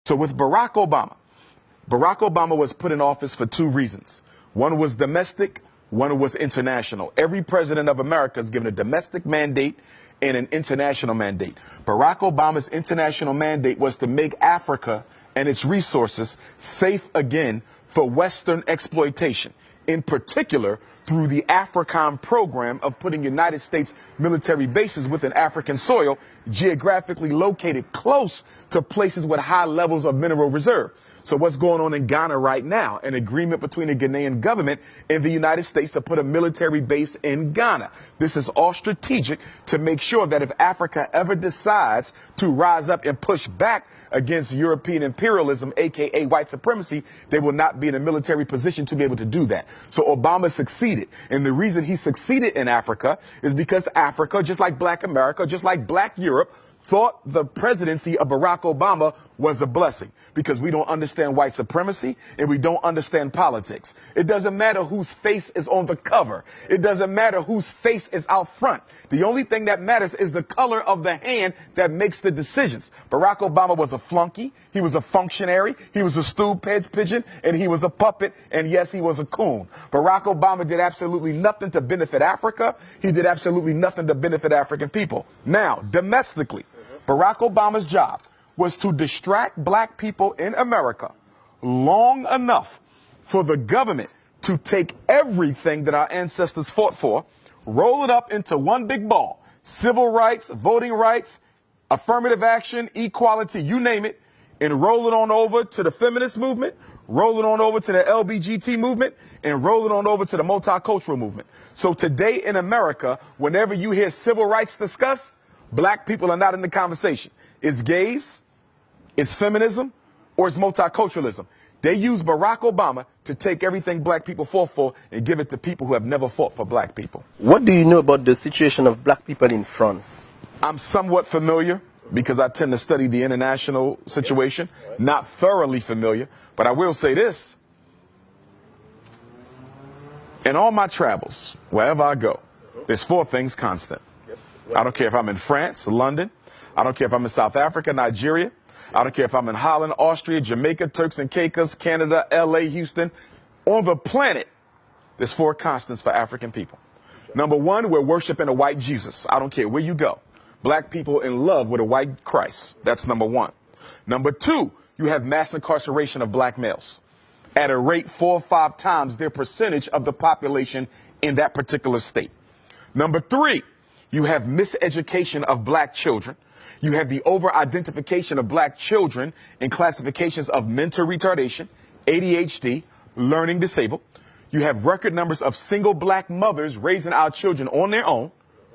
So with Barack Obama was put in office for two reasons. One was domestic, one was international. Every president of America is given a domestic mandate and an international mandate. Barack Obama's international mandate was to make Africa and its resources safe again for Western exploitation, in particular through the AFRICOM program of putting United States military bases within African soil, geographically located close to places with high levels of mineral reserve. So what's going on in Ghana right now? An agreement between the Ghanaian government and the United States to put a military base in Ghana. This is all strategic to make sure that if Africa ever decides to rise up and push back against European imperialism, aka white supremacy, they will not be in a military position to be able to do that. So Obama succeeded. And the reason he succeeded in Africa is because Africa, just like Black America, just like Black Europe, thought the presidency of Barack Obama was a blessing because we don't understand white supremacy and we don't understand politics. It doesn't matter whose face is on the cover. It doesn't matter whose face is out front. The only thing that matters is the color of the hand that makes the decisions. Barack Obama was a flunky. He was a functionary. He was a stool pigeon, and he was a puppet. And yes, he was a coon. Barack Obama did absolutely nothing to benefit Africa. He did absolutely nothing to benefit African people. Now, domestically, Barack Obama's job was to distract Black people in America long enough for the government to take everything that our ancestors fought for, roll it up into one big ball: civil rights, voting rights, affirmative action, equality, you name it, and roll it on over to the feminist movement, roll it on over to the LBGT movement, and roll it on over to the multicultural movement. So today in America, whenever you hear civil rights discussed, Black people are not in the conversation. It's gays, it's feminism, or it's multiculturalism. They use Barack Obama to take everything Black people fought for and give it to people who have never fought for Black people. What do you know about the situation of Black people in France? I'm somewhat familiar because I tend to study the international situation. Not thoroughly familiar, but I will say this. In all my travels, wherever I go, there's four things constant. I don't care if I'm in France, London. I don't care if I'm in South Africa, Nigeria. I don't care if I'm in Holland, Austria, Jamaica, Turks and Caicos, Canada, LA, Houston. On the planet, there's four constants for African people. Number one, we're worshiping a white Jesus. I don't care where you go. Black people in love with a white Christ. That's number one. Number two, you have mass incarceration of Black males at a rate 4 or 5 times their percentage of the population in that particular state. Number three, you have miseducation of Black children. You have the over-identification of Black children in classifications of mental retardation, ADHD, learning disabled. You have record numbers of single Black mothers raising our children on their own,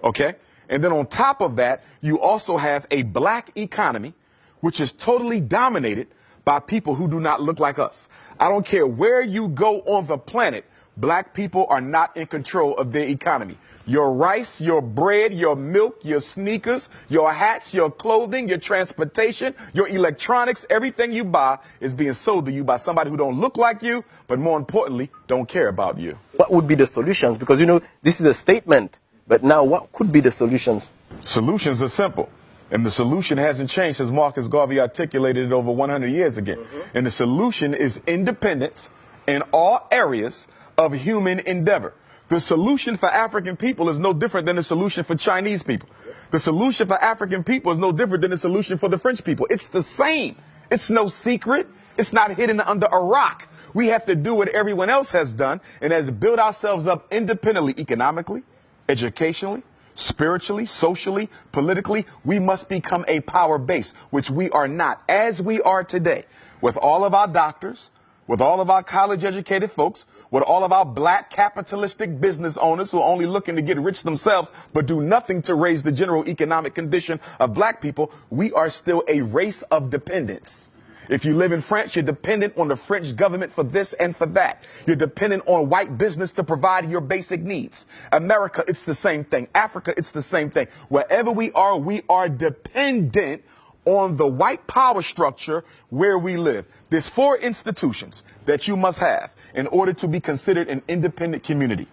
okay? And then on top of that, you also have a Black economy, which is totally dominated by people who do not look like us. I don't care where you go on the planet, Black people are not in control of their economy. Your rice, your bread, your milk, your sneakers, your hats, your clothing, your transportation, your electronics, everything you buy is being sold to you by somebody who don't look like you, but more importantly, don't care about you. What would be the solutions? Because, you know, this is a statement, but now what could be the solutions? Solutions are simple. And the solution hasn't changed since Marcus Garvey articulated it over 100 years ago. And the solution is independence in all areas of human endeavor. The solution for African people is no different than the solution for Chinese people. The solution for African people is no different than the solution for the French people. It's the same. It's no secret. It's not hidden under a rock. We have to do what everyone else has done, and as build ourselves up independently, economically, educationally, spiritually, socially, politically. We must become a power base, which we are not, as we are today, with all of our doctors, with all of our college-educated folks, with all of our Black capitalistic business owners who are only looking to get rich themselves but do nothing to raise the general economic condition of Black people. We are still a race of dependence. If you live in France, you're dependent on the French government for this and for that. You're dependent on white business to provide your basic needs. America, it's the same thing. Africa, it's the same thing. Wherever we are dependent on the white power structure where we live. There's 4 institutions that you must have in order to be considered an independent community.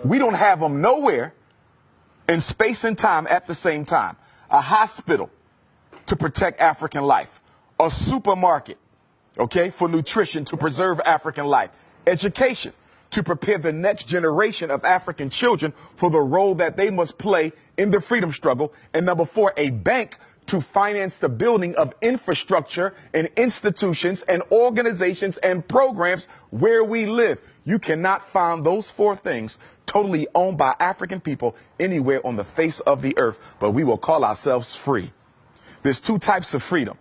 We don't have them nowhere in space and time at the same time. A hospital to protect African life. A supermarket, okay, for nutrition to preserve African life. Education, to prepare the next generation of African children for the role that they must play in the freedom struggle. And number 4, a bank to finance the building of infrastructure and institutions and organizations and programs where we live. You cannot find those 4 things totally owned by African people anywhere on the face of the earth, but we will call ourselves free. There's 2 types of freedom.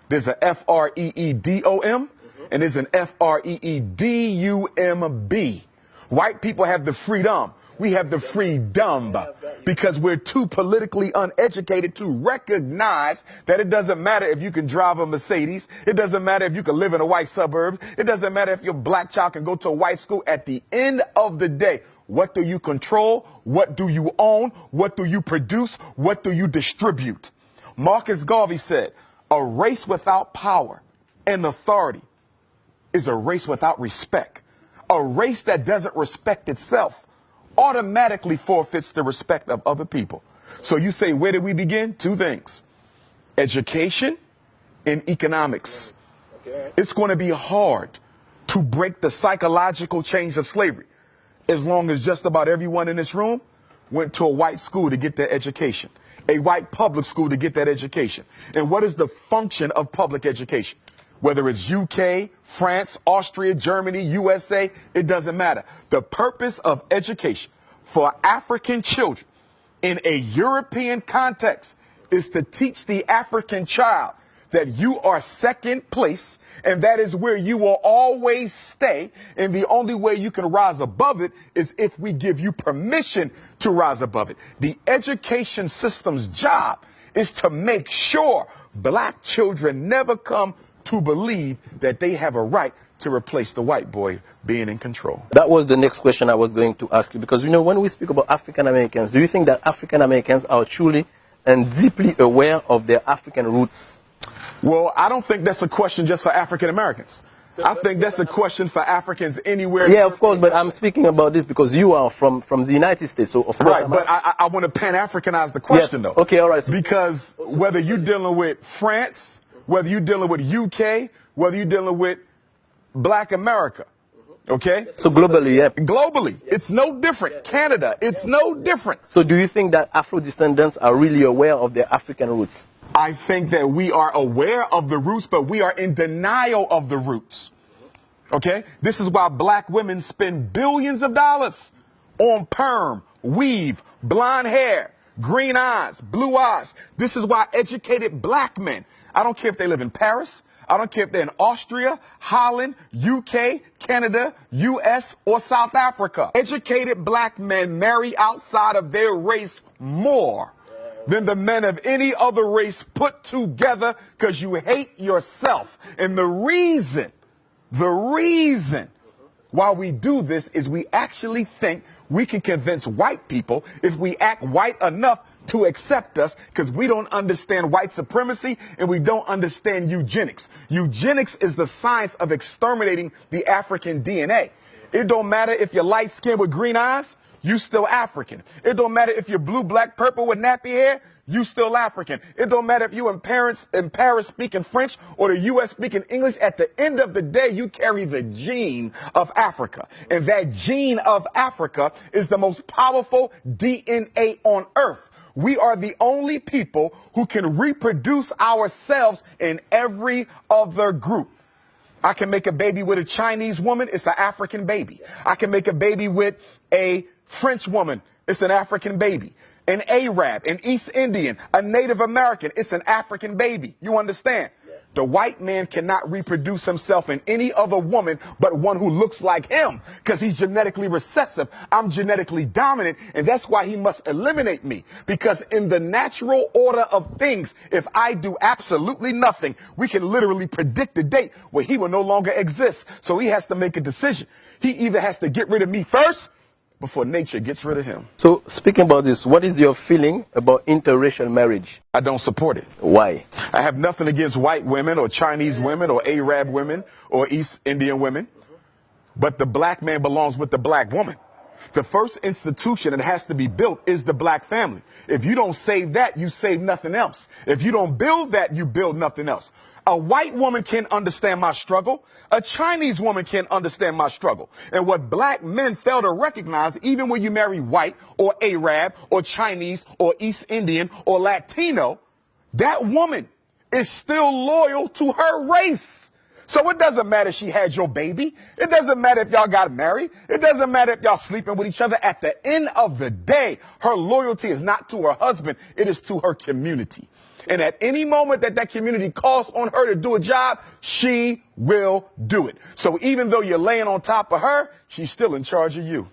There's a F-R-E-E-D-O-M and there's an F-R-E-E-D-U-M-B. White people have the freedom. We have the freedom because we're too politically uneducated to recognize that it doesn't matter if you can drive a Mercedes. It doesn't matter if you can live in a white suburb. It doesn't matter if your black child can go to a white school. At the end of the day, what do you control? What do you own? What do you produce? What do you distribute? Marcus Garvey said, a race without power and authority is a race without respect. A race that doesn't respect itself automatically forfeits the respect of other people. So you say, where did we begin? 2 things. Education and economics. It's going to be hard to break the psychological chains of slavery as long as just about everyone in this room went to a white school to get their education, a white public school to get that education. And what is the function of public education? Whether it's UK, France, Austria, Germany, USA, it doesn't matter. The purpose of education for African children in a European context is to teach the African child that you are second place and that is where you will always stay. And the only way you can rise above it is if we give you permission to rise above it. The education system's job is to make sure black children never come to believe that they have a right to replace the white boy being in control. That was the next question I was going to ask you, because, you know, when we speak about African Americans, do you think that African Americans are truly and deeply aware of their African roots? Well, I don't think that's a question just for African Americans. I think that's a question for Africans anywhere. Yeah, of course, but I'm speaking about this because you are from the United States, so of course. Right, but I want to Pan-Africanize the question, though. Okay, all right. So because whether you're dealing with France, whether you're dealing with UK, whether you're dealing with Black America, okay? So globally, yeah. Globally, it's no different. Canada, it's no different. So do you think that Afro-descendants are really aware of their African roots? I think that we are aware of the roots, but we are in denial of the roots, okay? This is why black women spend billions of dollars on perm, weave, blonde hair, green eyes, blue eyes. This is why educated black men, I don't care if they live in Paris, I don't care if they're in Austria, Holland, UK, Canada, US, or South Africa. Educated black men marry outside of their race more than the men of any other race put together because you hate yourself. And the reason why we do this is we actually think we can convince white people if we act white enough to accept us, because we don't understand white supremacy and we don't understand eugenics. Eugenics is the science of exterminating the African DNA. It don't matter if you're light skinned with green eyes, you still African. It don't matter if you're blue, black, purple with nappy hair, you still African. It don't matter if you in Paris speaking French or the US speaking English. At the end of the day, you carry the gene of Africa. And that gene of Africa is the most powerful DNA on earth. We are the only people who can reproduce ourselves in every other group. I can make a baby with a Chinese woman, it's an African baby. I can make a baby with a French woman, it's an African baby. An Arab, an East Indian, a Native American, it's an African baby. You understand? The white man cannot reproduce himself in any other woman but one who looks like him, because he's genetically recessive. I'm genetically dominant, and that's why he must eliminate me. Because in the natural order of things, if I do absolutely nothing, we can literally predict the date where he will no longer exist. So he has to make a decision. He either has to get rid of me first before nature gets rid of him. So speaking about this, what is your feeling about interracial marriage? I don't support it. Why? I have nothing against white women or Chinese women or Arab women or East Indian women, but the black man belongs with the black woman. The first institution that has to be built is the black family. If you don't save that, you save nothing else. If you don't build that, you build nothing else. A white woman can understand my struggle. A Chinese woman can understand my struggle. And what black men fail to recognize, even when you marry white or Arab or Chinese or East Indian or Latino, that woman is still loyal to her race. So it doesn't matter if she had your baby. It doesn't matter if y'all got married. It doesn't matter if y'all sleeping with each other. At the end of the day, her loyalty is not to her husband. It is to her community. And at any moment that community calls on her to do a job, she will do it. So even though you're laying on top of her, she's still in charge of you.